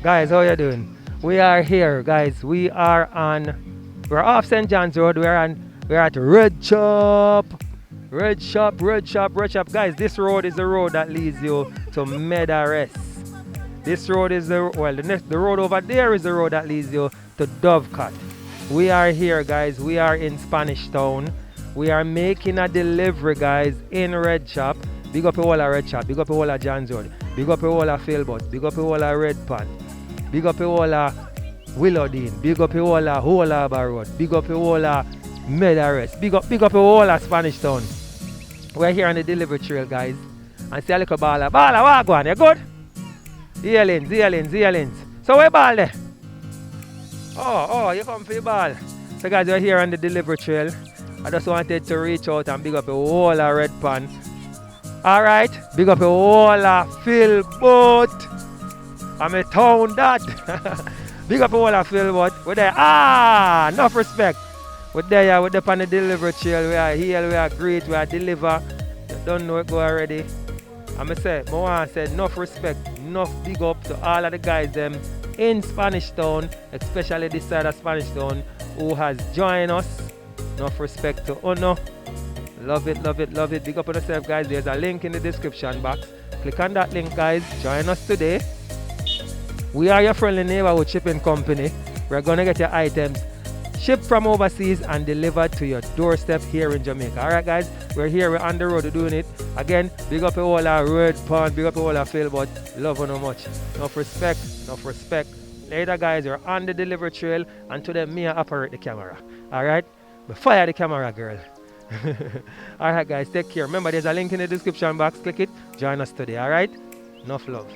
Guys, how you doing? We are here, guys. We're off St. John's Road. We're at Red Shop. Red Shop, Red Shop, Red Shop. Guys, this road is the road that leads you to Medares. This road is the road over there is the road that leads you to Dovecut. We are here, guys. We are in Spanish Town. We are making a delivery, guys, in Red Shop. Big up all Red Shop. Big up all John's Road. Big up all Philbot. Big up all Red Pan. Big up all Willowdene. Big up all Whole Harbour Road. Big up all Medares. Big up all Spanish Town. We're here on the delivery trail, guys. And see a little baller. Baller, walk on. You good? Earlings. So where ball there? Oh, you come for the ball. So guys, we're here on the delivery trail. I just wanted to reach out and big up the whole Red Pan. Alright, big up the whole Philbot. I'm a town dad. Big up the whole Philbot. We're there. Enough respect. We're there, we're up on the delivery trail. We are here, we are great, we are deliver. You don't know it go already. I'm say, I want to say enough respect, enough big up to all of the guys them in Spanish Town, especially this side of Spanish Town, who has joined us. Enough respect to Uno. Love it. Big up on yourself, guys. There's a link in the description box. Click on that link, guys. Join us today. We are your friendly neighborhood shipping company. We're gonna get your items shipped from overseas and delivered to your doorstep here in Jamaica. Alright, guys, we're here, we're on the road to doing it. Again, big up all our Red Pond, big up all our Philbot. Love you no much. Enough respect. Later, guys, we're on the delivery trail, and today me I operate the camera. Alright? We fire the camera, girl. Alright, guys, take care. Remember, there's a link in the description box. Click it. Join us today. Alright? Enough love.